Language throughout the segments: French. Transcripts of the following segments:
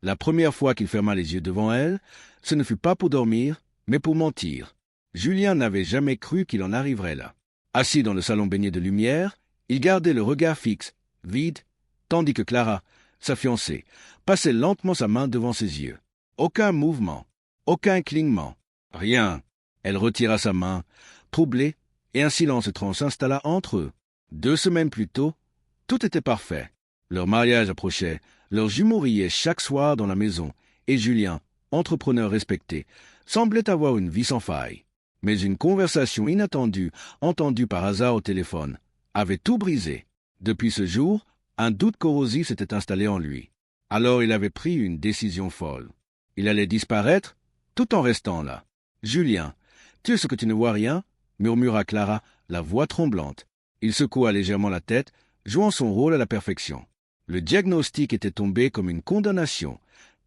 La première fois qu'il ferma les yeux devant elle, ce ne fut pas pour dormir, mais pour mentir. Julien n'avait jamais cru qu'il en arriverait là. Assis dans le salon baigné de lumière, il gardait le regard fixe, vide, tandis que Clara, sa fiancée, passait lentement sa main devant ses yeux. Aucun mouvement, aucun clignement, rien. Elle retira sa main, troublée, et un silence étrange s'installa entre eux. 2 semaines plus tôt, tout était parfait. Leur mariage approchait, leurs jumeaux riaient chaque soir dans la maison, et Julien, entrepreneur respecté, semblait avoir une vie sans faille. Mais une conversation inattendue, entendue par hasard au téléphone, avait tout brisé. Depuis ce jour, un doute corrosif s'était installé en lui. Alors il avait pris une décision folle. Il allait disparaître, tout en restant là. « Julien, tu es ce que tu ne vois rien ?» murmura Clara, la voix tremblante. Il secoua légèrement la tête, jouant son rôle à la perfection. Le diagnostic était tombé comme une condamnation,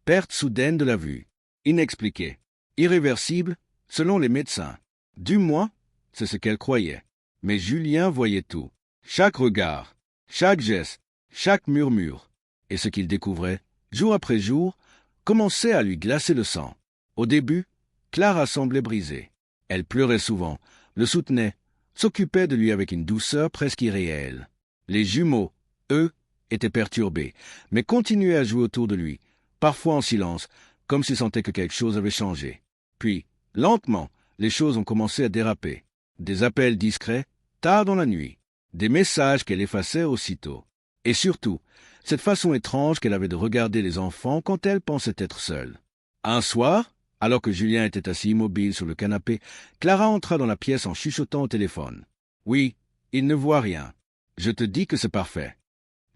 perte soudaine de la vue, inexpliquée, irréversible, selon les médecins. Du moins, c'est ce qu'elle croyait. Mais Julien voyait tout, chaque regard, chaque geste, chaque murmure. Et ce qu'il découvrait, jour après jour, commençait à lui glacer le sang. Au début, Clara semblait brisée. Elle pleurait souvent, le soutenait, s'occupait de lui avec une douceur presque irréelle. Les jumeaux, eux, étaient perturbés, mais continuaient à jouer autour de lui, parfois en silence, comme s'ils sentaient que quelque chose avait changé. Puis, lentement, les choses ont commencé à déraper. Des appels discrets, tard dans la nuit, des messages qu'elle effaçait aussitôt. Et surtout, cette façon étrange qu'elle avait de regarder les enfants quand elle pensait être seule. Un soir, alors que Julien était assis immobile sur le canapé, Clara entra dans la pièce en chuchotant au téléphone. « Oui, il ne voit rien. Je te dis que c'est parfait. »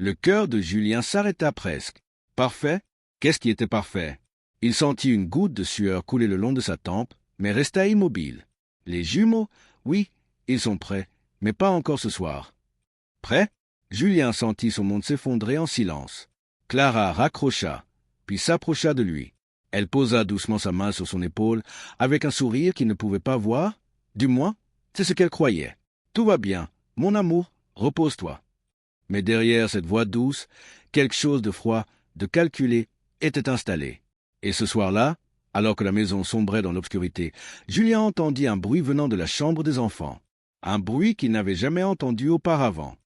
Le cœur de Julien s'arrêta presque. Parfait? Qu'est-ce qui était parfait? Il sentit une goutte de sueur couler le long de sa tempe, mais resta immobile. Les jumeaux? Oui, ils sont prêts, mais pas encore ce soir. Prêts? Julien sentit son monde s'effondrer en silence. Clara raccrocha, puis s'approcha de lui. Elle posa doucement sa main sur son épaule, avec un sourire qu'il ne pouvait pas voir. Du moins, c'est ce qu'elle croyait. « Tout va bien, mon amour, repose-toi. » Mais derrière cette voix douce, quelque chose de froid, de calculé, était installé. Et ce soir-là, alors que la maison sombrait dans l'obscurité, Julien entendit un bruit venant de la chambre des enfants. Un bruit qu'il n'avait jamais entendu auparavant.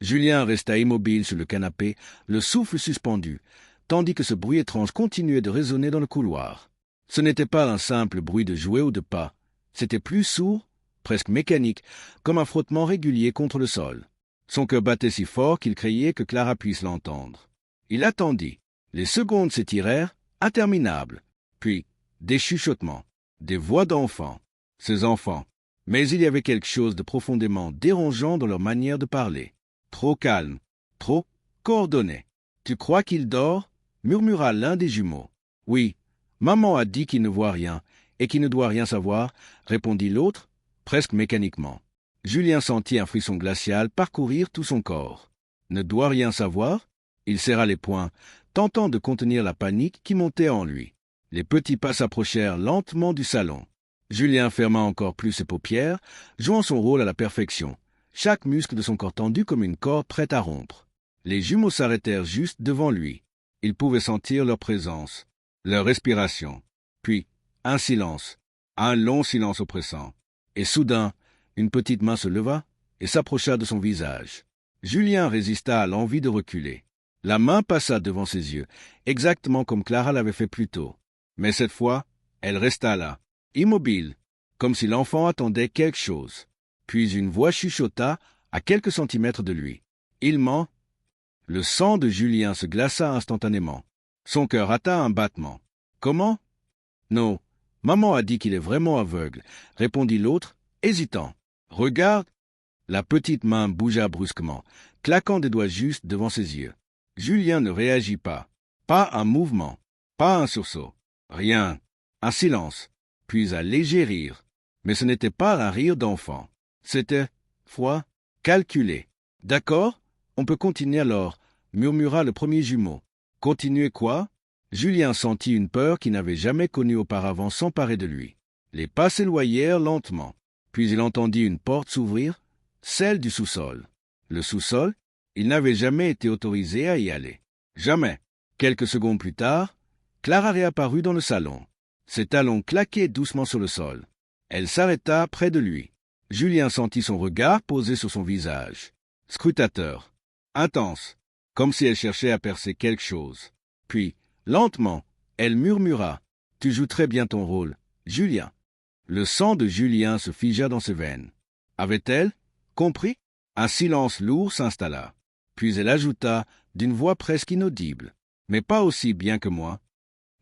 Julien resta immobile sur le canapé, le souffle suspendu, tandis que ce bruit étrange continuait de résonner dans le couloir. Ce n'était pas un simple bruit de jouets ou de pas. C'était plus sourd, presque mécanique, comme un frottement régulier contre le sol. Son cœur battait si fort qu'il craignait que Clara puisse l'entendre. Il attendit. Les secondes s'étirèrent, interminables. Puis, des chuchotements, des voix d'enfants. Ces enfants. Mais il y avait quelque chose de profondément dérangeant dans leur manière de parler. Trop calme, trop coordonné. « Tu crois qu'il dort ?» murmura l'un des jumeaux. « Oui, maman a dit qu'il ne voit rien et qu'il ne doit rien savoir, » répondit l'autre, presque mécaniquement. Julien sentit un frisson glacial parcourir tout son corps. Ne doit rien savoir? Il serra les poings, tentant de contenir la panique qui montait en lui. Les petits pas s'approchèrent lentement du salon. Julien ferma encore plus ses paupières, jouant son rôle à la perfection, chaque muscle de son corps tendu comme une corde prête à rompre. Les jumeaux s'arrêtèrent juste devant lui. Il pouvait sentir leur présence, leur respiration. Puis, un silence, un long silence oppressant. Et soudain, une petite main se leva et s'approcha de son visage. Julien résista à l'envie de reculer. La main passa devant ses yeux, exactement comme Clara l'avait fait plus tôt. Mais cette fois, elle resta là, immobile, comme si l'enfant attendait quelque chose. Puis une voix chuchota à quelques centimètres de lui. « Il ment !» Le sang de Julien se glaça instantanément. Son cœur hâta un battement. « Comment ?»« Non, maman a dit qu'il est vraiment aveugle, » répondit l'autre, hésitant. « Regarde !» La petite main bougea brusquement, claquant des doigts justes devant ses yeux. Julien ne réagit pas. Pas un mouvement, pas un sursaut. Rien. Un silence, puis un léger rire. Mais ce n'était pas un rire d'enfant. C'était froid, calculé. « D'accord, on peut continuer alors, » murmura le premier jumeau. « Continuer quoi ?» Julien sentit une peur qu'il n'avait jamais connue auparavant s'emparer de lui. Les pas s'éloignèrent lentement. Puis il entendit une porte s'ouvrir, celle du sous-sol. Le sous-sol, il n'avait jamais été autorisé à y aller. Jamais. Quelques secondes plus tard, Clara réapparut dans le salon. Ses talons claquaient doucement sur le sol. Elle s'arrêta près de lui. Julien sentit son regard posé sur son visage. Scrutateur. Intense. Comme si elle cherchait à percer quelque chose. Puis, lentement, elle murmura. « Tu joues très bien ton rôle, Julien. » Le sang de Julien se figea dans ses veines. Avait-elle compris? Un silence lourd s'installa. Puis elle ajouta, d'une voix presque inaudible. « Mais pas aussi bien que moi. »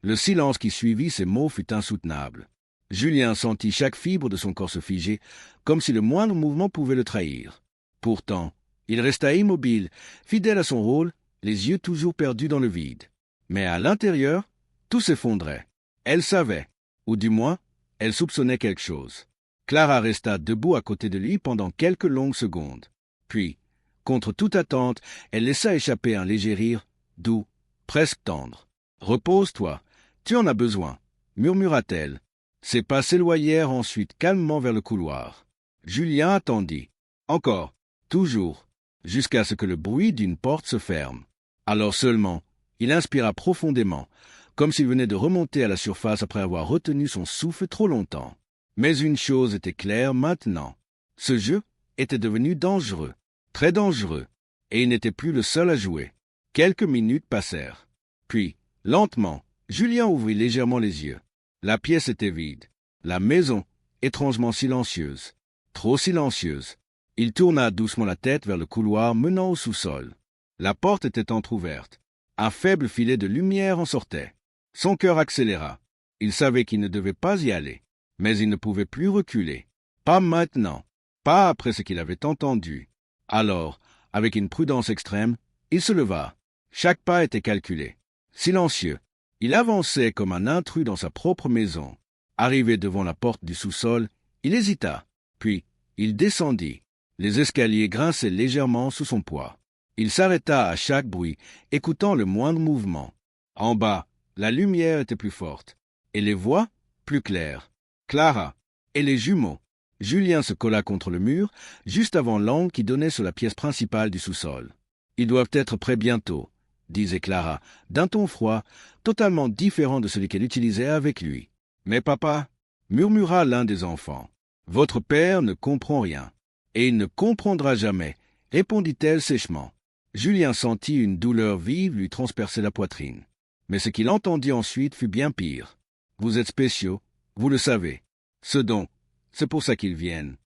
Le silence qui suivit ces mots fut insoutenable. Julien sentit chaque fibre de son corps se figer, comme si le moindre mouvement pouvait le trahir. Pourtant, il resta immobile, fidèle à son rôle, les yeux toujours perdus dans le vide. Mais à l'intérieur, tout s'effondrait. Elle savait, ou du moins, elle soupçonnait quelque chose. Clara resta debout à côté de lui pendant quelques longues secondes. Puis, contre toute attente, elle laissa échapper un léger rire, doux, presque tendre. « Repose-toi, tu en as besoin, » murmura-t-elle. Ses pas s'éloignèrent ensuite calmement vers le couloir. Julien attendit. Encore, toujours, jusqu'à ce que le bruit d'une porte se ferme. Alors seulement, il inspira profondément, comme s'il venait de remonter à la surface après avoir retenu son souffle trop longtemps. Mais une chose était claire maintenant. Ce jeu était devenu dangereux, très dangereux, et il n'était plus le seul à jouer. Quelques minutes passèrent. Puis, lentement, Julien ouvrit légèrement les yeux. La pièce était vide. La maison, étrangement silencieuse. Trop silencieuse. Il tourna doucement la tête vers le couloir menant au sous-sol. La porte était entr'ouverte. Un faible filet de lumière en sortait. Son cœur accéléra. Il savait qu'il ne devait pas y aller. Mais il ne pouvait plus reculer. Pas maintenant. Pas après ce qu'il avait entendu. Alors, avec une prudence extrême, il se leva. Chaque pas était calculé. Silencieux. Il avançait comme un intrus dans sa propre maison. Arrivé devant la porte du sous-sol, il hésita. Puis, il descendit. Les escaliers grinçaient légèrement sous son poids. Il s'arrêta à chaque bruit, écoutant le moindre mouvement. En bas, la lumière était plus forte, et les voix plus claires. Clara et les jumeaux. Julien se colla contre le mur, juste avant l'angle qui donnait sur la pièce principale du sous-sol. « Ils doivent être prêts bientôt, » disait Clara, d'un ton froid, totalement différent de celui qu'elle utilisait avec lui. « Mais papa, » murmura l'un des enfants, « votre père ne comprend rien, et il ne comprendra jamais, » répondit-elle sèchement. Julien sentit une douleur vive lui transpercer la poitrine. Mais ce qu'il entendit ensuite fut bien pire. « Vous êtes spéciaux, vous le savez. Ce don, c'est pour ça qu'ils viennent. »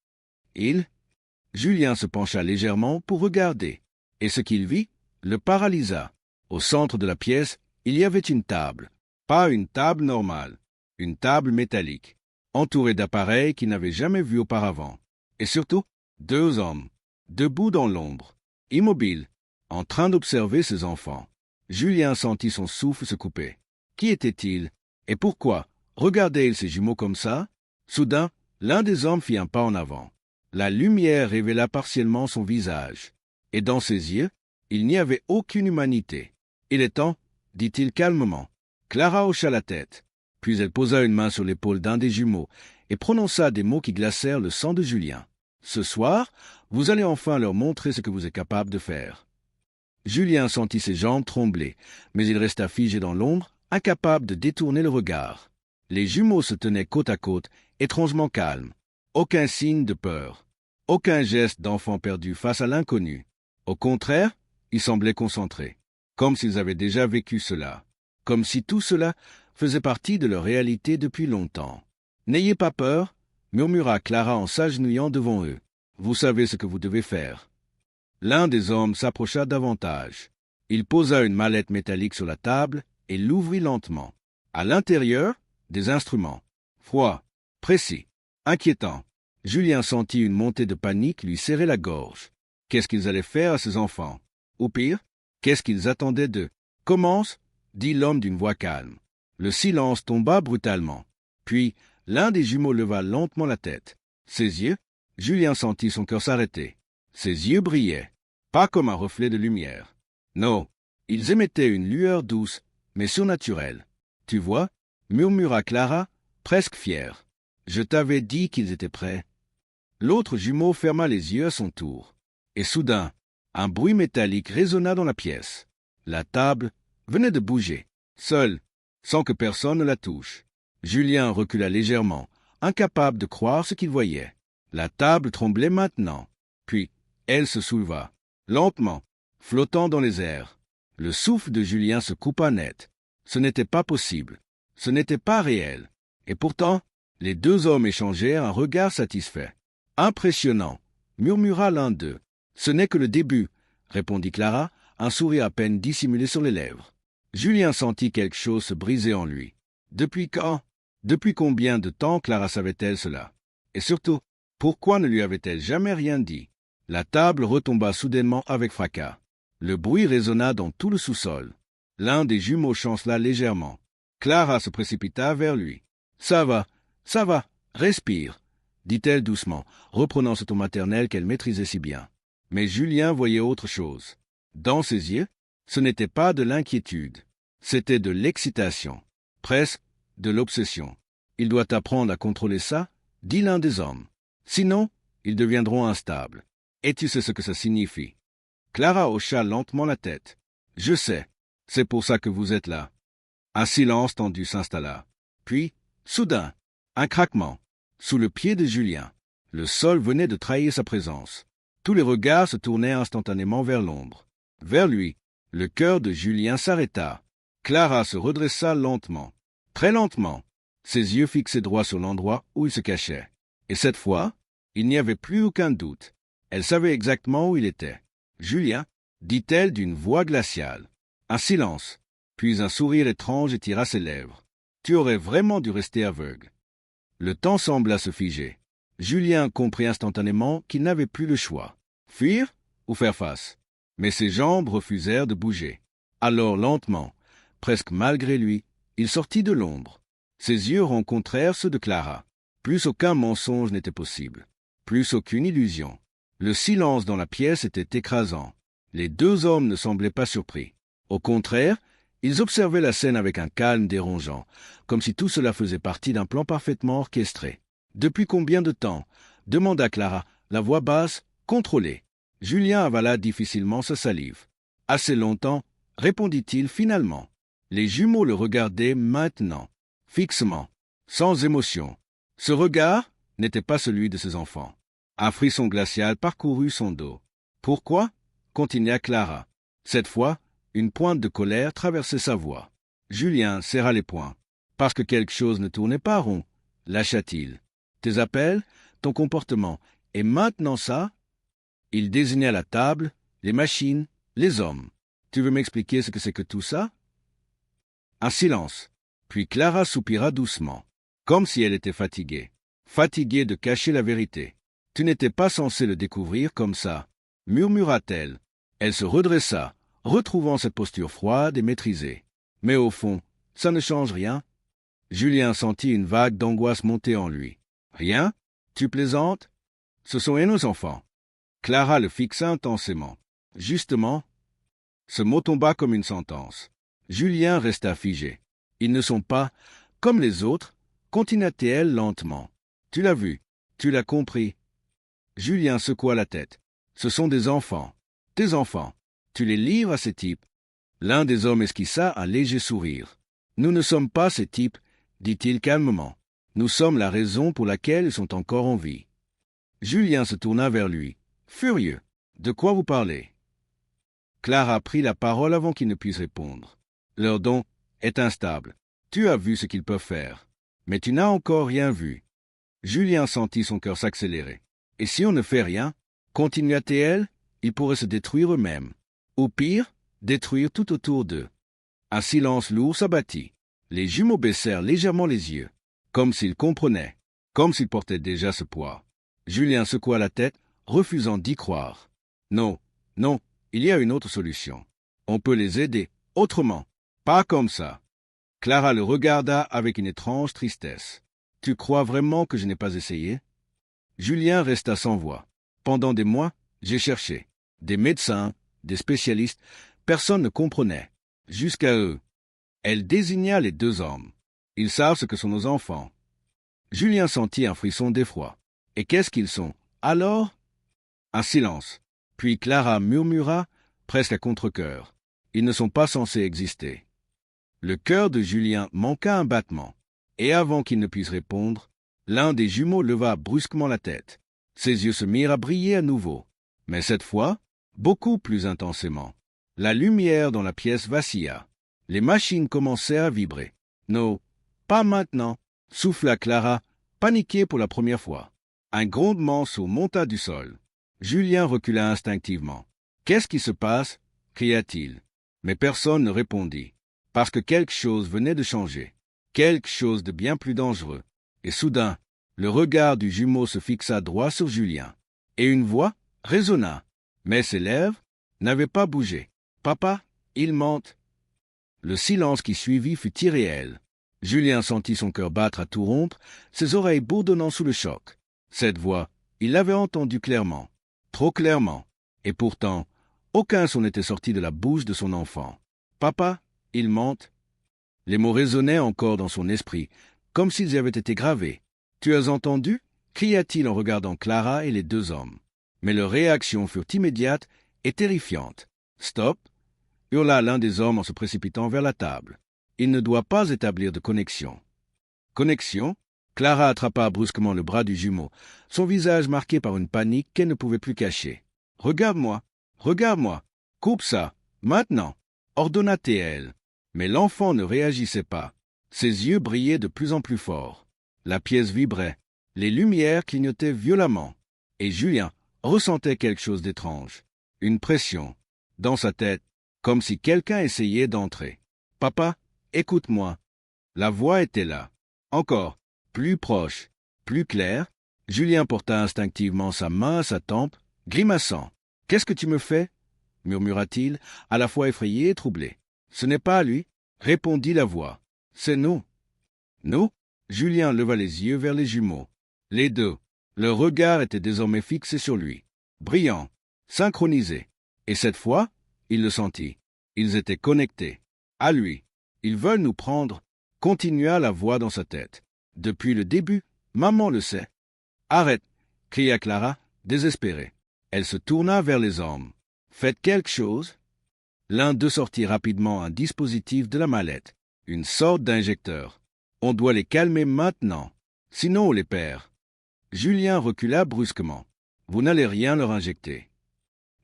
Julien se pencha légèrement pour regarder, et ce qu'il vit le paralysa. Au centre de la pièce, il y avait une table. Pas une table normale, une table métallique, entourée d'appareils qu'il n'avait jamais vus auparavant. Et surtout, 2 hommes, debout dans l'ombre, immobiles, en train d'observer ses enfants. Julien sentit son souffle se couper. Qui était-il? Et pourquoi regardait-il ses jumeaux comme ça? Soudain, l'un des hommes fit un pas en avant. La lumière révéla partiellement son visage, et dans ses yeux, il n'y avait aucune humanité. « Il est temps, » dit-il calmement. Clara hocha la tête, puis elle posa une main sur l'épaule d'un des jumeaux et prononça des mots qui glacèrent le sang de Julien. « Ce soir, vous allez enfin leur montrer ce que vous êtes capable de faire. » Julien sentit ses jambes trembler, mais il resta figé dans l'ombre, incapable de détourner le regard. Les jumeaux se tenaient côte à côte, étrangement calmes. Aucun signe de peur, aucun geste d'enfant perdu face à l'inconnu. Au contraire, ils semblaient concentrés, comme s'ils avaient déjà vécu cela, comme si tout cela faisait partie de leur réalité depuis longtemps. « N'ayez pas peur, » murmura Clara en s'agenouillant devant eux. « Vous savez ce que vous devez faire. » L'un des hommes s'approcha davantage. Il posa une mallette métallique sur la table et l'ouvrit lentement. À l'intérieur, des instruments. Froids, précis, inquiétants. Julien sentit une montée de panique lui serrer la gorge. Qu'est-ce qu'ils allaient faire à ses enfants? Ou pire, qu'est-ce qu'ils attendaient d'eux? « Commence » dit l'homme d'une voix calme. Le silence tomba brutalement. Puis, l'un des jumeaux leva lentement la tête. Ses yeux, Julien sentit son cœur s'arrêter. Ses yeux brillaient, pas comme un reflet de lumière. Non, ils émettaient une lueur douce, mais surnaturelle. « Tu vois » murmura Clara, presque fière. « Je t'avais dit qu'ils étaient prêts. » L'autre jumeau ferma les yeux à son tour. Et soudain, un bruit métallique résonna dans la pièce. La table venait de bouger, seule, sans que personne ne la touche. Julien recula légèrement, incapable de croire ce qu'il voyait. La table tremblait maintenant. Puis, elle se souleva, lentement, flottant dans les airs. Le souffle de Julien se coupa net. Ce n'était pas possible. Ce n'était pas réel. Et pourtant, les deux hommes échangèrent un regard satisfait. « Impressionnant !» murmura l'un d'eux. « Ce n'est que le début !» répondit Clara, un sourire à peine dissimulé sur les lèvres. Julien sentit quelque chose se briser en lui. Depuis quand? Depuis combien de temps Clara savait-elle cela? Et surtout, pourquoi ne lui avait-elle jamais rien dit? La table retomba soudainement avec fracas. Le bruit résonna dans tout le sous-sol. L'un des jumeaux chancela légèrement. Clara se précipita vers lui. « Ça va, respire », dit-elle doucement, reprenant ce ton maternel qu'elle maîtrisait si bien. Mais Julien voyait autre chose. Dans ses yeux, ce n'était pas de l'inquiétude, c'était de l'excitation, presque de l'obsession. « Il doit apprendre à contrôler ça », dit l'un des hommes. « Sinon, ils deviendront instables. Et tu sais ce que ça signifie. » Clara hocha lentement la tête. « Je sais, c'est pour ça que vous êtes là. » Un silence tendu s'installa. Puis, soudain, un craquement. Sous le pied de Julien, le sol venait de trahir sa présence. Tous les regards se tournaient instantanément vers l'ombre. Vers lui, le cœur de Julien s'arrêta. Clara se redressa lentement, très lentement, ses yeux fixés droit sur l'endroit où il se cachait. Et cette fois, il n'y avait plus aucun doute. Elle savait exactement où il était. « Julien » dit-elle d'une voix glaciale. Un silence, puis un sourire étrange étira ses lèvres. « Tu aurais vraiment dû rester aveugle. » Le temps sembla se figer. Julien comprit instantanément qu'il n'avait plus le choix. Fuir ou faire face? Mais ses jambes refusèrent de bouger. Alors lentement, presque malgré lui, il sortit de l'ombre. Ses yeux rencontrèrent ceux de Clara. Plus aucun mensonge n'était possible. Plus aucune illusion. Le silence dans la pièce était écrasant. Les deux hommes ne semblaient pas surpris. Au contraire, ils observaient la scène avec un calme dérangeant, comme si tout cela faisait partie d'un plan parfaitement orchestré. « Depuis combien de temps ?» demanda Clara, la voix basse, contrôlée. Julien avala difficilement sa salive. « Assez longtemps » répondit-il finalement. Les jumeaux le regardaient maintenant, fixement, sans émotion. Ce regard n'était pas celui de ses enfants. Un frisson glacial parcourut son dos. « Pourquoi ?» continua Clara. Cette fois, une pointe de colère traversait sa voix. Julien serra les poings. « Parce que quelque chose ne tournait pas rond, » lâcha-t-il. « Tes appels, ton comportement, et maintenant ça ?» Il désigna la table, les machines, les hommes. « Tu veux m'expliquer ce que c'est que tout ça ?» Un silence. Puis Clara soupira doucement, comme si elle était fatiguée. Fatiguée de cacher la vérité. « Tu n'étais pas censé le découvrir comme ça, » murmura-t-elle. Elle se redressa, retrouvant cette posture froide et maîtrisée. Mais au fond, ça ne change rien. Julien sentit une vague d'angoisse monter en lui. « Rien? Tu plaisantes? Ce sont nos enfants. » Clara le fixa intensément. « Justement. » Ce mot tomba comme une sentence. Julien resta figé. « Ils ne sont pas comme les autres, » continua-t-elle lentement. « Tu l'as vu, tu l'as compris. » Julien secoua la tête. « Ce sont des enfants. Tes enfants. Tu les livres à ces types. » L'un des hommes esquissa un léger sourire. « Nous ne sommes pas ces types, » dit-il calmement. « Nous sommes la raison pour laquelle ils sont encore en vie. » Julien se tourna vers lui, furieux. « De quoi vous parlez ?» Clara prit la parole avant qu'il ne puisse répondre. « Leur don est instable. Tu as vu ce qu'ils peuvent faire. Mais tu n'as encore rien vu. » Julien sentit son cœur s'accélérer. « Et si on ne fait rien, continua-t-elle, ils pourraient se détruire eux-mêmes. Ou pire, détruire tout autour d'eux. » Un silence lourd s'abattit. Les jumeaux baissèrent légèrement les yeux, comme s'ils comprenaient, comme s'ils portaient déjà ce poids. Julien secoua la tête, refusant d'y croire. « Non, non, il y a une autre solution. On peut les aider, autrement, pas comme ça. » Clara le regarda avec une étrange tristesse. « Tu crois vraiment que je n'ai pas essayé ?» Julien resta sans voix. « Pendant des mois, j'ai cherché. Des médecins, des spécialistes, personne ne comprenait. Jusqu'à eux. » Elle désigna les deux hommes. « Ils savent ce que sont nos enfants. » Julien sentit un frisson d'effroi. « Et qu'est-ce qu'ils sont, alors ?» Un silence. Puis Clara murmura, presque à contre-cœur. « Ils ne sont pas censés exister. » Le cœur de Julien manqua un battement, et avant qu'il ne puisse répondre, l'un des jumeaux leva brusquement la tête. Ses yeux se mirent à briller à nouveau, mais cette fois, beaucoup plus intensément. La lumière dans la pièce vacilla. Les machines commencèrent à vibrer. « Non, pas maintenant !» souffla Clara, paniquée pour la première fois. Un grondement sourd monta du sol. Julien recula instinctivement. « Qu'est-ce qui se passe » cria-t-il. Mais personne ne répondit, parce que quelque chose venait de changer, quelque chose de bien plus dangereux. Et soudain, le regard du jumeau se fixa droit sur Julien, et une voix résonna, mais ses lèvres n'avaient pas bougé. « Papa, il mente !» Le silence qui suivit fut irréel. Julien sentit son cœur battre à tout rompre, ses oreilles bourdonnant sous le choc. Cette voix, il l'avait entendue clairement, trop clairement, et pourtant, aucun son n'était sorti de la bouche de son enfant. « Papa, il mente !» Les mots résonnaient encore dans son esprit, comme s'ils avaient été gravés. « Tu as entendu » cria-t-il en regardant Clara et les deux hommes. Mais leurs réactions furent immédiates et terrifiantes. « Stop » hurla l'un des hommes en se précipitant vers la table. « Il ne doit pas établir de connexion. » Connexion ? Clara attrapa brusquement le bras du jumeau, son visage marqué par une panique qu'elle ne pouvait plus cacher. « Regarde-moi, regarde-moi, coupe ça, maintenant !» ordonna-t-elle. Mais l'enfant ne réagissait pas. Ses yeux brillaient de plus en plus fort. La pièce vibrait, les lumières clignotaient violemment, et Julien ressentait quelque chose d'étrange, une pression, dans sa tête, comme si quelqu'un essayait d'entrer. « Papa, écoute-moi. » La voix était là, encore, plus proche, plus claire. Julien porta instinctivement sa main à sa tempe, grimaçant. « Qu'est-ce que tu me fais ?» murmura-t-il, à la fois effrayé et troublé. « Ce n'est pas lui, » répondit la voix. « C'est nous. » « Nous ?» Julien leva les yeux vers les jumeaux. Les deux, leur regard était désormais fixé sur lui, brillant, synchronisé. Et cette fois, il le sentit. Ils étaient connectés. À lui. « Ils veulent nous prendre », continua la voix dans sa tête. « Depuis le début, maman le sait. »« Arrête » cria Clara, désespérée. Elle se tourna vers les hommes. « Faites quelque chose ?» L'un d'eux sortit rapidement un dispositif de la mallette, une sorte d'injecteur. « On doit les calmer maintenant, sinon on les perd. » Julien recula brusquement. « Vous n'allez rien leur injecter. »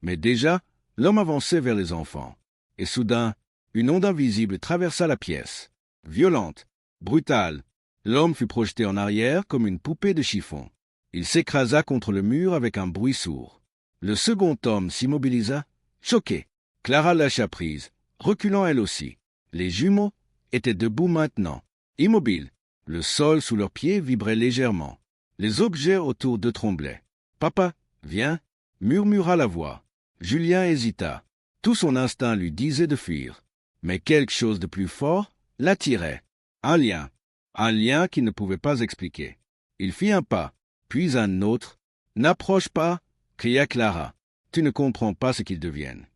Mais déjà, l'homme avançait vers les enfants. Et soudain, une onde invisible traversa la pièce. Violente, brutale, l'homme fut projeté en arrière comme une poupée de chiffon. Il s'écrasa contre le mur avec un bruit sourd. Le second homme s'immobilisa, choqué. Clara lâcha prise, reculant elle aussi. Les jumeaux étaient debout maintenant, immobiles. Le sol sous leurs pieds vibrait légèrement. Les objets autour d'eux tremblaient. « Papa, viens » murmura la voix. Julien hésita. Tout son instinct lui disait de fuir. Mais quelque chose de plus fort l'attirait. Un lien qu'il ne pouvait pas expliquer. Il fit un pas, puis un autre. « N'approche pas » cria Clara. « Tu ne comprends pas ce qu'ils deviennent. »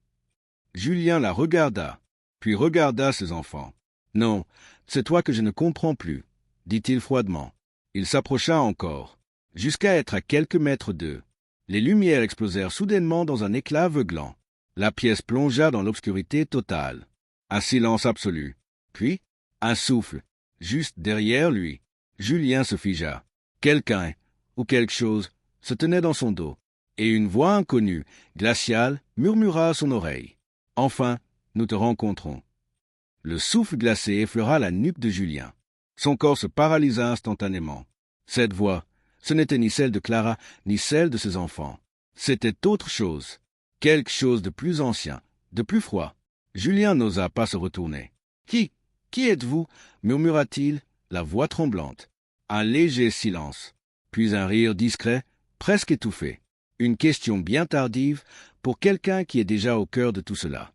Julien la regarda, puis regarda ses enfants. « Non, c'est toi que je ne comprends plus, » dit-il froidement. Il s'approcha encore, jusqu'à être à quelques mètres d'eux. Les lumières explosèrent soudainement dans un éclat aveuglant. La pièce plongea dans l'obscurité totale. Un silence absolu. Puis, un souffle, juste derrière lui. Julien se figea. Quelqu'un, ou quelque chose, se tenait dans son dos, et une voix inconnue, glaciale, murmura à son oreille. « Enfin, nous te rencontrons. » Le souffle glacé effleura la nuque de Julien. Son corps se paralysa instantanément. Cette voix, ce n'était ni celle de Clara, ni celle de ses enfants. C'était autre chose, quelque chose de plus ancien, de plus froid. Julien n'osa pas se retourner. « Qui êtes-vous » murmura-t-il, la voix tremblante. Un léger silence, puis un rire discret, presque étouffé. Une question bien tardive pour quelqu'un qui est déjà au cœur de tout cela.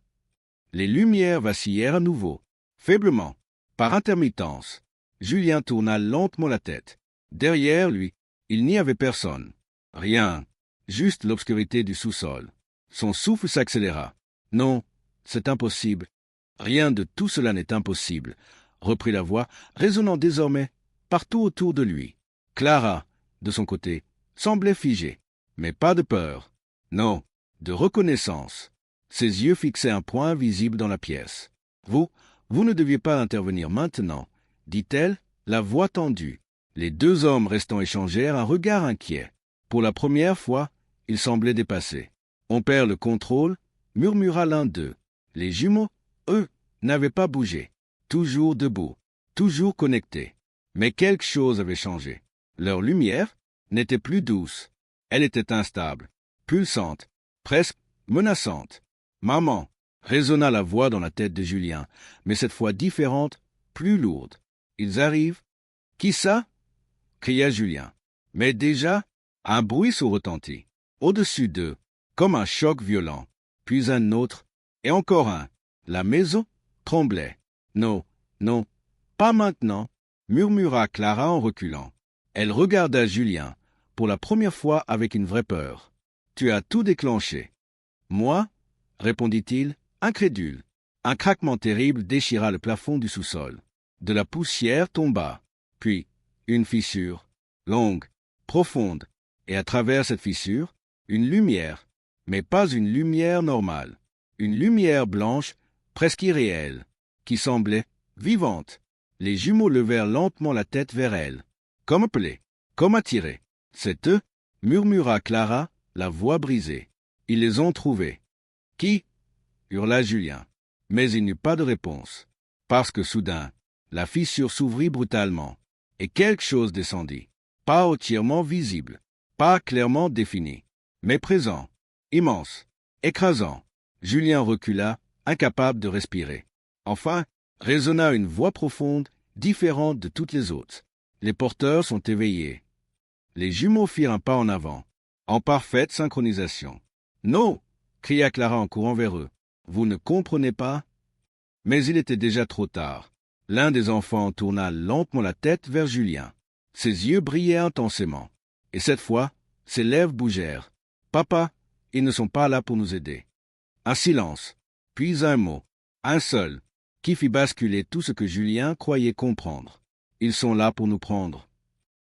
Les lumières vacillèrent à nouveau, faiblement, par intermittence. Julien tourna lentement la tête. Derrière lui, il n'y avait personne. Rien, juste l'obscurité du sous-sol. Son souffle s'accéléra. « Non, c'est impossible. »« Rien de tout cela n'est impossible, » reprit la voix, résonnant désormais partout autour de lui. Clara, de son côté, semblait figée, mais pas de peur. Non, de reconnaissance. Ses yeux fixaient un point visible dans la pièce. « Vous Vous ne deviez pas intervenir maintenant, dit-elle, la voix tendue. Les deux hommes restants échangèrent un regard inquiet. Pour la première fois, ils semblaient dépassés. « On perd le contrôle », murmura l'un d'eux. Les jumeaux, eux, n'avaient pas bougé. Toujours debout, toujours connectés. Mais quelque chose avait changé. Leur lumière n'était plus douce. Elle était instable, pulsante, presque menaçante. « Maman !» résonna la voix dans la tête de Julien, mais cette fois différente, plus lourde. « Ils arrivent ?»« Qui ça ?» cria Julien. Mais déjà, un bruisseau retentit, au-dessus d'eux, comme un choc violent. Puis un autre, et encore un. La maison tremblait. « Non, non, pas maintenant !» murmura Clara en reculant. Elle regarda Julien, pour la première fois avec une vraie peur. « Tu as tout déclenché. »« Moi ?» répondit-il, incrédule. Un craquement terrible déchira le plafond du sous-sol. De la poussière tomba, puis une fissure, longue, profonde, et à travers cette fissure, une lumière, mais pas une lumière normale, une lumière blanche, presque irréelle, qui semblait vivante. Les jumeaux levèrent lentement la tête vers elle, comme appelés, comme attirés. « C'est eux » murmura Clara, la voix brisée. « Ils les ont trouvés. »« Qui » hurla Julien. Mais il n'y eut pas de réponse, parce que soudain, la fissure s'ouvrit brutalement, et quelque chose descendit, pas entièrement visible, pas clairement défini, mais présent, immense, écrasant. Julien recula, incapable de respirer. Enfin, résonna une voix profonde, différente de toutes les autres. Les porteurs sont éveillés. Les jumeaux firent un pas en avant, en parfaite synchronisation. « Non !» cria Clara en courant vers eux. « Vous ne comprenez pas ?» Mais il était déjà trop tard. L'un des enfants tourna lentement la tête vers Julien. Ses yeux brillaient intensément. Et cette fois, ses lèvres bougèrent. « Papa, ils ne sont pas là pour nous aider. » Un silence, puis un mot, un seul, qui fit basculer tout ce que Julien croyait comprendre. « Ils sont là pour nous prendre. »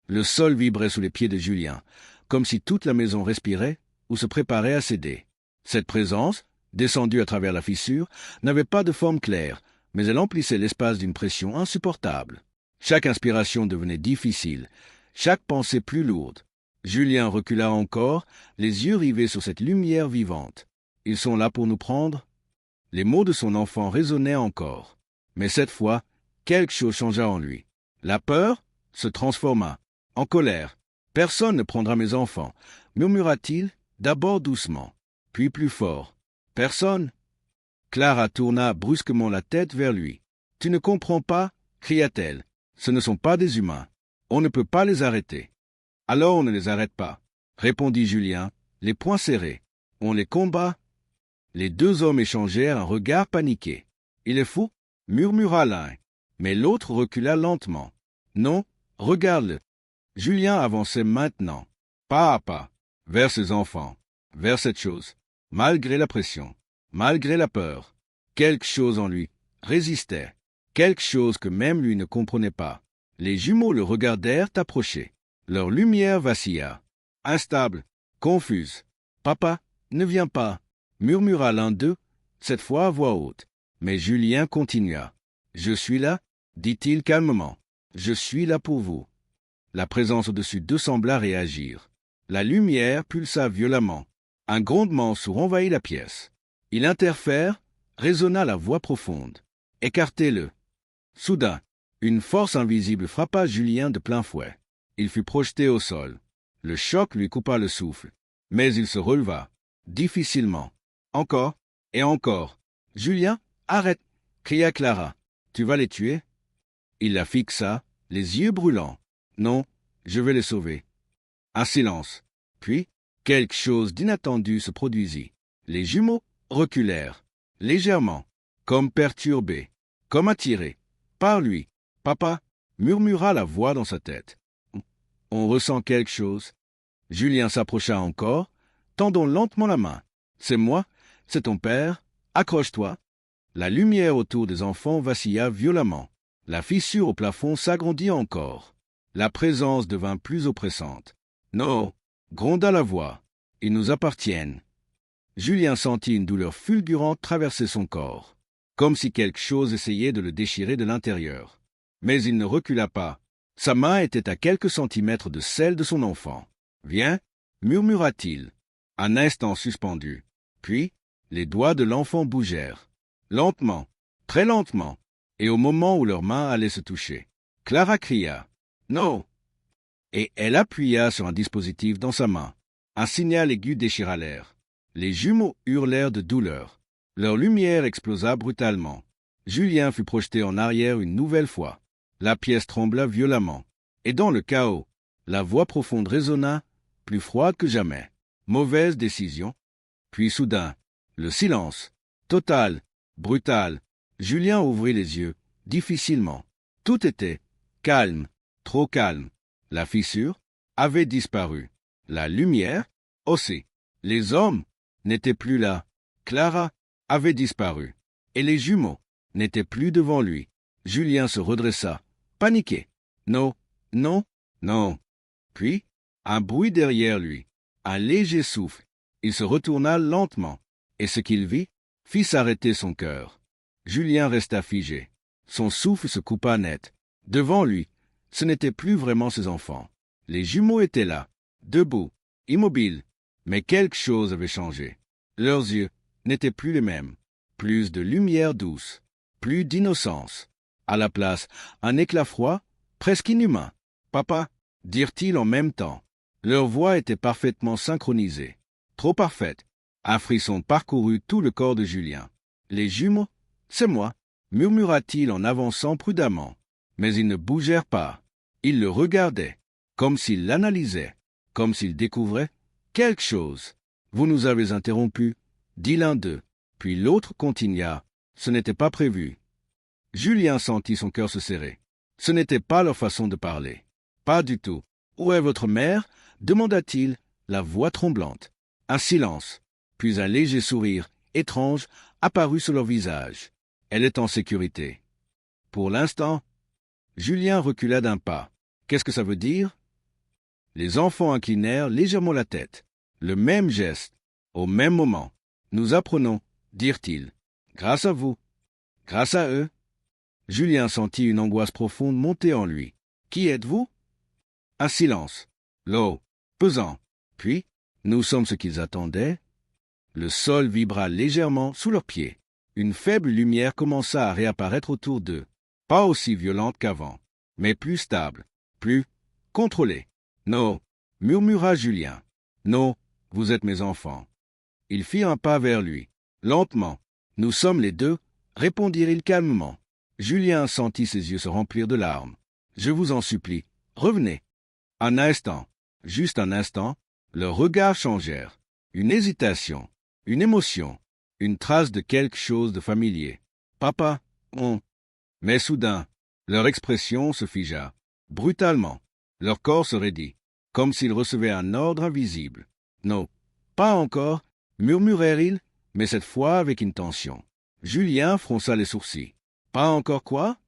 Le sol vibrait sous les pieds de Julien, comme si toute la maison respirait ou se préparait à céder. Cette présence, descendue à travers la fissure, n'avait pas de forme claire, mais elle emplissait l'espace d'une pression insupportable. Chaque inspiration devenait difficile, chaque pensée plus lourde. Julien recula encore, les yeux rivés sur cette lumière vivante. « Ils sont là pour nous prendre ?» Les mots de son enfant résonnaient encore. Mais cette fois, quelque chose changea en lui. La peur se transforma en colère. « Personne ne prendra mes enfants » murmura-t-il, d'abord doucement, puis plus fort. « Personne ?» Clara tourna brusquement la tête vers lui. « Tu ne comprends pas ?» cria-t-elle. « Ce ne sont pas des humains. On ne peut pas les arrêter. »« Alors on ne les arrête pas, » répondit Julien, les poings serrés. « On les combat. » Les deux hommes échangèrent un regard paniqué. « Il est fou » murmura l'un, mais l'autre recula lentement. « Non, regarde-le. » Julien avançait maintenant, pas à pas, vers ses enfants, vers cette chose, malgré la pression, malgré la peur. Quelque chose en lui résistait, quelque chose que même lui ne comprenait pas. Les jumeaux le regardèrent approcher. Leur lumière vacilla, instable, confuse. « Papa, ne viens pas » murmura l'un d'eux, cette fois à voix haute. Mais Julien continua. « Je suis là, » dit-il calmement. « Je suis là pour vous. » La présence au-dessus d'eux sembla réagir. La lumière pulsa violemment. Un grondement sourd envahit la pièce. Il interfère, résonna la voix profonde. « Écartez-le » Soudain, une force invisible frappa Julien de plein fouet. Il fut projeté au sol. Le choc lui coupa le souffle. Mais il se releva, difficilement. Encore et encore. « Julien, arrête » cria Clara. « Tu vas les tuer ?» Il la fixa, les yeux brûlants. « Non, je vais les sauver. » Un silence. Puis, quelque chose d'inattendu se produisit. Les jumeaux reculèrent, légèrement, comme perturbés, comme attirés. Par lui. « Papa » murmura la voix dans sa tête. « On ressent quelque chose. » Julien s'approcha encore, tendant lentement la main. « C'est moi, c'est ton père. Accroche-toi. » La lumière autour des enfants vacilla violemment. La fissure au plafond s'agrandit encore. La présence devint plus oppressante. « Non !» gronda la voix. « Ils nous appartiennent. » Julien sentit une douleur fulgurante traverser son corps. comme si quelque chose essayait de le déchirer de l'intérieur. Mais il ne recula pas. Sa main était à quelques centimètres de celle de son enfant. « Viens » murmura-t-il. Un instant suspendu. Puis, les doigts de l'enfant bougèrent. Lentement, très lentement, et au moment où leurs mains allaient se toucher. Clara cria « Non !» Et elle appuya sur un dispositif dans sa main. Un signal aigu déchira l'air. Les jumeaux hurlèrent de douleur. Leur lumière explosa brutalement. Julien fut projeté en arrière une nouvelle fois. La pièce trembla violemment. Et dans le chaos, la voix profonde résonna, plus froide que jamais. Mauvaise décision. Puis soudain, le silence. Total, brutal. Julien ouvrit les yeux, difficilement. Tout était calme, trop calme. La fissure avait disparu. La lumière aussi. Les hommes n'étaient plus là. Clara avait disparu. Et les jumeaux n'étaient plus devant lui. Julien se redressa, paniqué. Non, non, non. Puis, un bruit derrière lui, un léger souffle. Il se retourna lentement, et ce qu'il vit fit s'arrêter son cœur. Julien resta figé. Son souffle se coupa net. Devant lui, ce n'étaient plus vraiment ses enfants. Les jumeaux étaient là, debout, immobiles, mais quelque chose avait changé. Leurs yeux n'étaient plus les mêmes. Plus de lumière douce, plus d'innocence. À la place, un éclat froid, presque inhumain. « Papa » dirent-ils en même temps. Leur voix était parfaitement synchronisée. Trop parfaite. Un frisson parcourut tout le corps de Julien. « Les jumeaux, c'est moi » murmura-t-il en avançant prudemment. Mais ils ne bougèrent pas. Ils le regardaient, comme s'ils l'analysaient, comme s'ils découvraient quelque chose. « Vous nous avez interrompus » dit l'un d'eux. Puis l'autre continua. « Ce n'était pas prévu. » Julien sentit son cœur se serrer. Ce n'était pas leur façon de parler. Pas du tout. « Où est votre mère » demanda-t-il, la voix tremblante. Un silence, puis un léger sourire étrange apparut sur leur visage. Elle est en sécurité. Pour l'instant, Julien recula d'un pas. Qu'est-ce que ça veut dire? Les enfants inclinèrent légèrement la tête. Le même geste, au même moment. Nous apprenons, dirent-ils. Grâce à vous. Grâce à eux. Julien sentit une angoisse profonde monter en lui. Qui êtes-vous? Un silence. L'eau. Pesant. Puis, nous sommes ce qu'ils attendaient. Le sol vibra légèrement sous leurs pieds. Une faible lumière commença à réapparaître autour d'eux. Pas aussi violente qu'avant, mais plus stable, plus contrôlée. Non, murmura Julien. Non, vous êtes mes enfants. Ils firent un pas vers lui. Lentement. Nous sommes les deux, répondirent-ils calmement. Julien sentit ses yeux se remplir de larmes. Je vous en supplie, revenez. Un instant, juste un instant, leurs regards changèrent. Une hésitation, une émotion, une trace de quelque chose de familier. Papa, on... Mais soudain, leur expression se figea. Brutalement, leur corps se raidit, comme s'ils recevaient un ordre invisible. Non, pas encore, murmurèrent-ils, mais cette fois avec une tension. Julien fronça les sourcils. Pas encore quoi?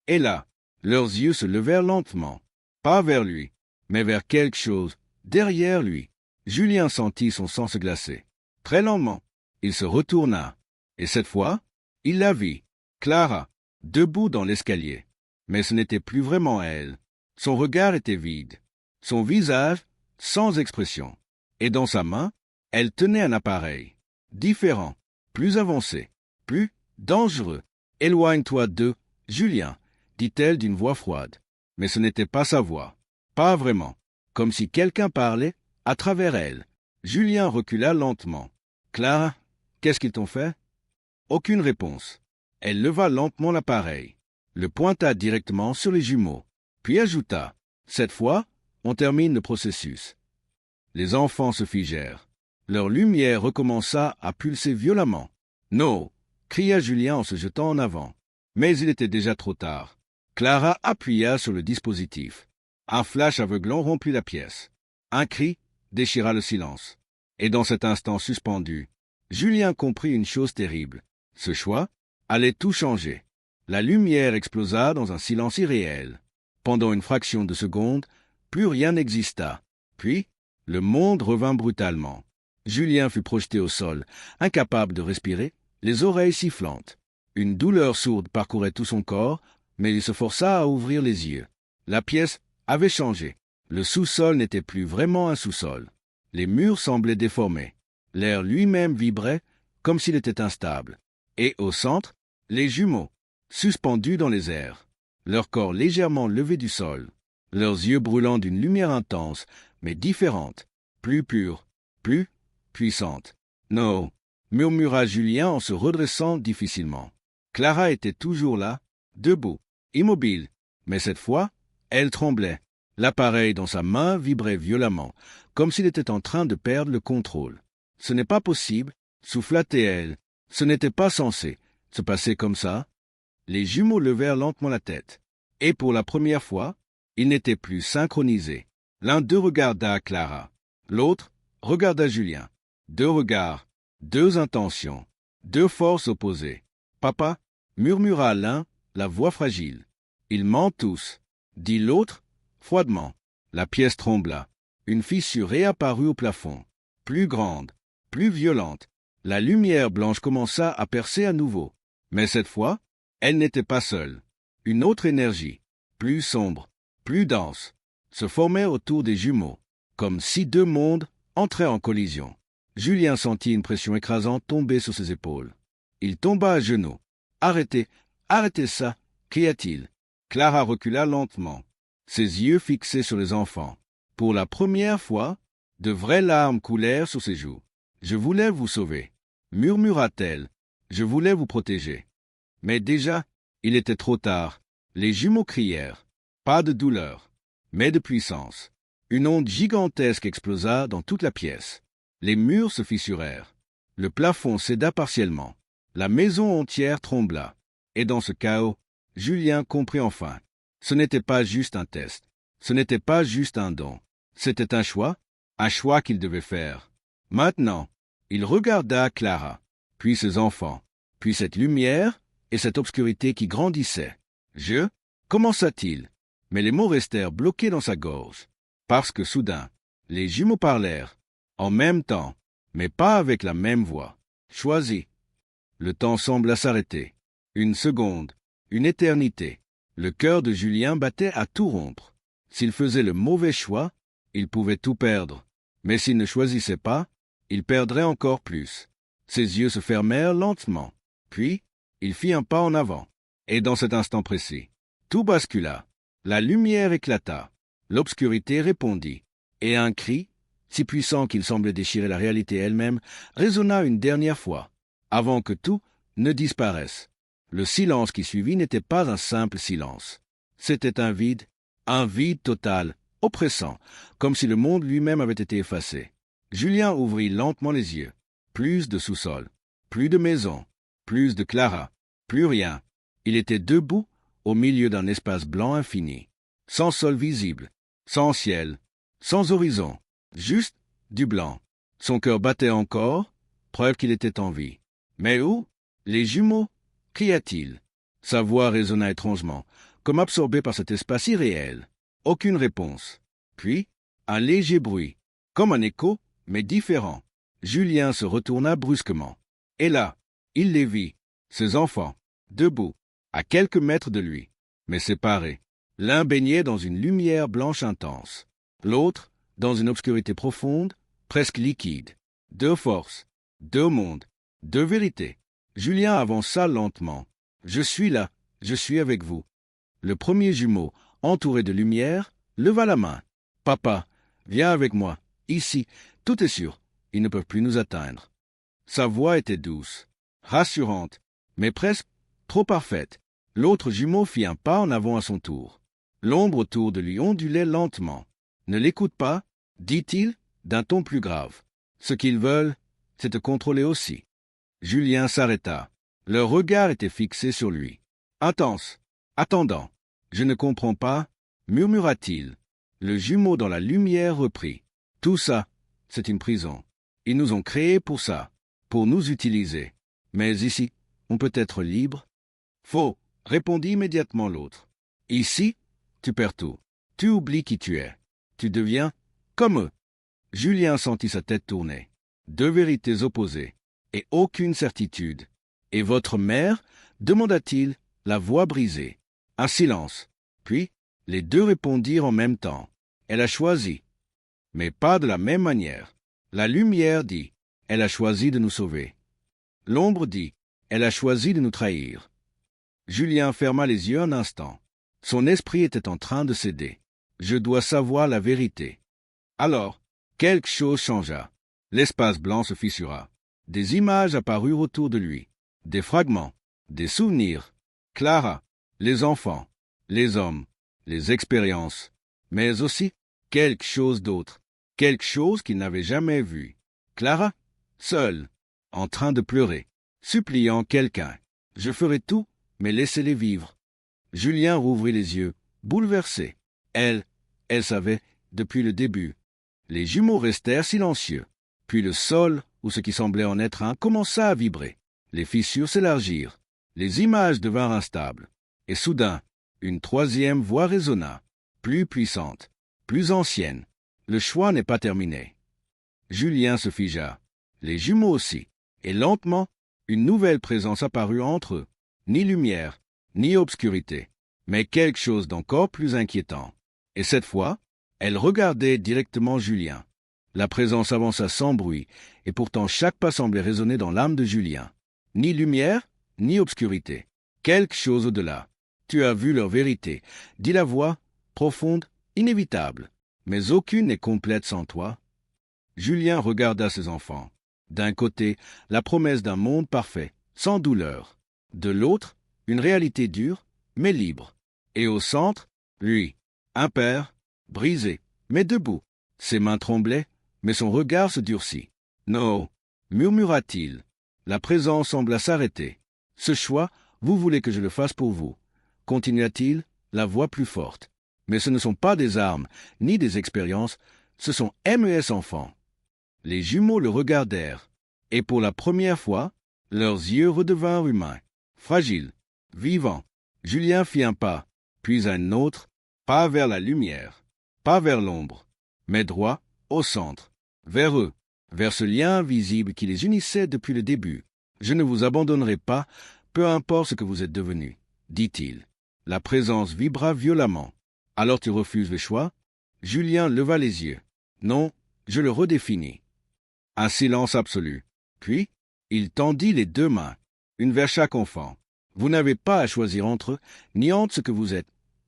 Et là, leurs yeux se levèrent lentement, pas vers lui, mais vers quelque chose, derrière lui. Julien sentit son sang se glacer. Très lentement, il se retourna, et cette fois, il la vit, Clara, debout dans l'escalier. Mais ce n'était plus vraiment elle. Son regard était vide, son visage sans expression. Et dans sa main, elle tenait un appareil, différent, plus avancé, plus dangereux. « Éloigne-toi d'eux, Julien, dit-elle d'une voix froide. Mais ce n'était pas sa voix, pas vraiment, comme si quelqu'un parlait à travers elle. Julien recula lentement. « Clara, qu'est-ce qu'ils t'ont fait ?» Aucune réponse. Elle leva lentement l'appareil, le pointa directement sur les jumeaux, puis ajouta « Cette fois, on termine le processus. » Les enfants se figèrent. Leur lumière recommença à pulser violemment. « Non !» cria Julien en se jetant en avant. Mais il était déjà trop tard. Clara appuya sur le dispositif. Un flash aveuglant rompit la pièce. Un cri déchira le silence. Et dans cet instant suspendu, Julien comprit une chose terrible. Ce choix allait tout changer. La lumière explosa dans un silence irréel. Pendant une fraction de seconde, plus rien n'exista. Puis, le monde revint brutalement. Julien fut projeté au sol, incapable de respirer, les oreilles sifflantes. Une douleur sourde parcourait tout son corps, mais il se força à ouvrir les yeux. La pièce avait changé. Le sous-sol n'était plus vraiment un sous-sol. Les murs semblaient déformés. L'air lui-même vibrait comme s'il était instable. Et au centre, les jumeaux, suspendus dans les airs, leur corps légèrement levé du sol, leurs yeux brûlant d'une lumière intense, mais différente, plus pure, plus puissante. « Non !» murmura Julien en se redressant difficilement. Clara était toujours là, debout, immobile, mais cette fois, elle tremblait. L'appareil dans sa main vibrait violemment, comme s'il était en train de perdre le contrôle. « Ce n'est pas possible, souffla-t-elle. Ce n'était pas censé se passer comme ça. » Les jumeaux levèrent lentement la tête, et pour la première fois, ils n'étaient plus synchronisés. L'un d'eux regarda Clara, l'autre regarda Julien. Deux regards, deux intentions, deux forces opposées. « Papa » murmura l'un, la voix fragile. « Ils mentent tous » dit l'autre, froidement. La pièce trembla. Une fissure réapparut au plafond, plus grande, plus violente. La lumière blanche commença à percer à nouveau. Mais cette fois, elle n'était pas seule. Une autre énergie, plus sombre, plus dense, se formait autour des jumeaux, comme si deux mondes entraient en collision. Julien sentit une pression écrasante tomber sur ses épaules. Il tomba à genoux. « Arrêtez, arrêtez ça !» cria-t-il. Clara recula lentement, ses yeux fixés sur les enfants. Pour la première fois, de vraies larmes coulèrent sur ses joues. « Je voulais vous sauver » murmura-t-elle. « Je voulais vous protéger. » Mais déjà, il était trop tard. Les jumeaux crièrent. Pas de douleur, mais de puissance. Une onde gigantesque explosa dans toute la pièce. Les murs se fissurèrent. Le plafond céda partiellement. La maison entière trembla. Et dans ce chaos, Julien comprit enfin. Ce n'était pas juste un test. Ce n'était pas juste un don. C'était un choix qu'il devait faire. Maintenant, il regarda Clara, puis ses enfants, puis cette lumière et cette obscurité qui grandissait. « Je » commença-t-il, mais les mots restèrent bloqués dans sa gorge, parce que soudain, les jumeaux parlèrent, en même temps, mais pas avec la même voix. « Choisis. » Le temps sembla s'arrêter. Une seconde, une éternité. Le cœur de Julien battait à tout rompre. S'il faisait le mauvais choix, il pouvait tout perdre. Mais s'il ne choisissait pas, il perdrait encore plus. Ses yeux se fermèrent lentement. Puis, il fit un pas en avant. Et dans cet instant précis, tout bascula. La lumière éclata. L'obscurité répondit. Et un cri, si puissant qu'il semblait déchirer la réalité elle-même, résonna une dernière fois, avant que tout ne disparaisse. Le silence qui suivit n'était pas un simple silence. C'était un vide total, oppressant, comme si le monde lui-même avait été effacé. Julien ouvrit lentement les yeux. Plus de sous-sol, plus de maison, plus de Clara, plus rien. Il était debout au milieu d'un espace blanc infini, sans sol visible, sans ciel, sans horizon, juste du blanc. Son cœur battait encore, preuve qu'il était en vie. Mais où? Les jumeaux? Cria-t-il. Sa voix résonna étrangement, comme absorbée par cet espace irréel. Aucune réponse. Puis, un léger bruit, comme un écho, mais différent. Julien se retourna brusquement. Et là, il les vit, ses enfants, debout, à quelques mètres de lui, mais séparés. L'un baignait dans une lumière blanche intense, l'autre dans une obscurité profonde, presque liquide. Deux forces, deux mondes, deux vérités. Julien avança lentement. « Je suis là, je suis avec vous. » Le premier jumeau, entouré de lumière, leva la main. « Papa, viens avec moi, ici, tout est sûr, ils ne peuvent plus nous atteindre. » Sa voix était douce, rassurante, mais presque trop parfaite. L'autre jumeau fit un pas en avant à son tour. L'ombre autour de lui ondulait lentement. « Ne l'écoute pas, » dit-il d'un ton plus grave. « Ce qu'ils veulent, c'est te contrôler aussi. » Julien s'arrêta. Leur regard était fixé sur lui. Intense, attendant. « Je ne comprends pas, » murmura-t-il. Le jumeau dans la lumière reprit. « Tout ça, c'est une prison. Ils nous ont créés pour ça, pour nous utiliser. Mais ici, on peut être libre. »« Faux, » répondit immédiatement l'autre. « Ici, tu perds tout. Tu oublies qui tu es. Tu deviens comme eux. » Julien sentit sa tête tourner. Deux vérités opposées, et aucune certitude. « Et votre mère » demanda-t-il, la voix brisée. Un silence. Puis, les deux répondirent en même temps. Elle a choisi. Mais pas de la même manière. La lumière dit, elle a choisi de nous sauver. L'ombre dit, elle a choisi de nous trahir. Julien ferma les yeux un instant. Son esprit était en train de céder. Je dois savoir la vérité. Alors, quelque chose changea. L'espace blanc se fissura. Des images apparurent autour de lui. Des fragments, des souvenirs. Clara, les enfants, les hommes, les expériences. Mais aussi quelque chose d'autre. Quelque chose qu'il n'avait jamais vu. Clara, seule, en train de pleurer, suppliant quelqu'un. Je ferai tout, mais laissez-les vivre. Julien rouvrit les yeux, bouleversé. Elle savait, depuis le début. Les jumeaux restèrent silencieux. Puis le sol, ou ce qui semblait en être un, commença à vibrer. Les fissures s'élargirent. Les images devinrent instables. Et soudain, une troisième voix résonna, plus puissante, plus ancienne. Le choix n'est pas terminé. Julien se figea. Les jumeaux aussi. Et lentement, une nouvelle présence apparut entre eux. Ni lumière, ni obscurité, mais quelque chose d'encore plus inquiétant. Et cette fois, elle regardait directement Julien. La présence avança sans bruit, et pourtant chaque pas semblait résonner dans l'âme de Julien. Ni lumière, ni obscurité. Quelque chose au-delà. Tu as vu leur vérité, dit la voix, profonde, inévitable. Mais aucune n'est complète sans toi. Julien regarda ses enfants. D'un côté, la promesse d'un monde parfait, sans douleur. De l'autre, une réalité dure, mais libre. Et au centre, lui, un père, brisé, mais debout. Ses mains tremblaient, mais son regard se durcit. « Non » murmura-t-il. La présence sembla s'arrêter. « Ce choix, vous voulez que je le fasse pour vous » continua-t-il, la voix plus forte. « Mais ce ne sont pas des armes, ni des expériences, ce sont MES enfants. » Les jumeaux le regardèrent, et pour la première fois, leurs yeux redevinrent humains, fragiles, vivants. Julien fit un pas, puis un autre, pas vers la lumière, pas vers l'ombre, mais droit au centre, vers eux, vers ce lien invisible qui les unissait depuis le début. « Je ne vous abandonnerai pas, peu importe ce que vous êtes devenus, » dit-il. La présence vibra violemment. « Alors tu refuses le choix ?» Julien leva les yeux. « Non, je le redéfinis. » Un silence absolu. Puis, il tendit les deux mains, une vers chaque enfant. « Vous n'avez pas à choisir entre eux, ni entre ce que vous êtes, »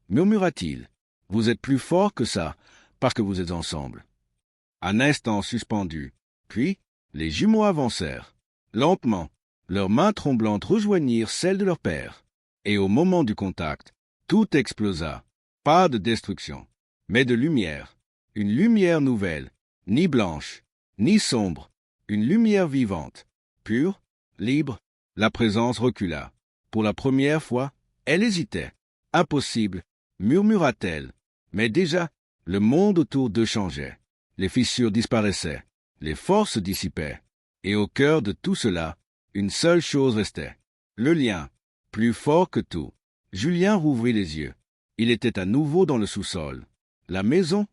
murmura-t-il. « Vous êtes plus forts que ça, parce que vous êtes ensemble. » Un instant suspendu. Puis, les jumeaux avancèrent. Lentement, leurs mains tremblantes rejoignirent celles de leur père. Et au moment du contact, tout explosa. Pas de destruction, mais de lumière. Une lumière nouvelle, ni blanche, ni sombre. Une lumière vivante, pure, libre. La présence recula. Pour la première fois, elle hésitait. « Impossible » murmura-t-elle. Mais déjà, le monde autour d'eux changeait. Les fissures disparaissaient. Les forces se dissipaient. Et au cœur de tout cela, une seule chose restait. Le lien, plus fort que tout. Julien rouvrit les yeux. Il était à nouveau dans le sous-sol. La maison,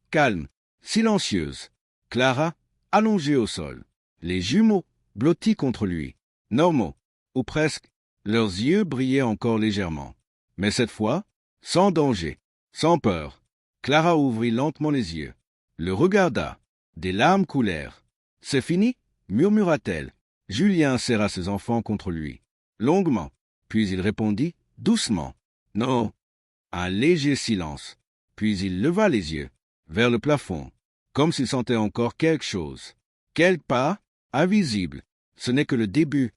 calme, silencieuse. Clara, allongée au sol. Les jumeaux, blottis contre lui. Normaux, ou presque. Leurs yeux brillaient encore légèrement. Mais cette fois, sans danger, sans peur. Clara ouvrit lentement les yeux, le regarda. Des larmes coulèrent. « C'est fini » murmura-t-elle. Julien serra ses enfants contre lui, longuement. Puis il répondit, doucement. « Non. » Un léger silence. Puis il leva les yeux, vers le plafond, comme s'il sentait encore quelque chose. Quelque part, invisible. Ce n'est que le début,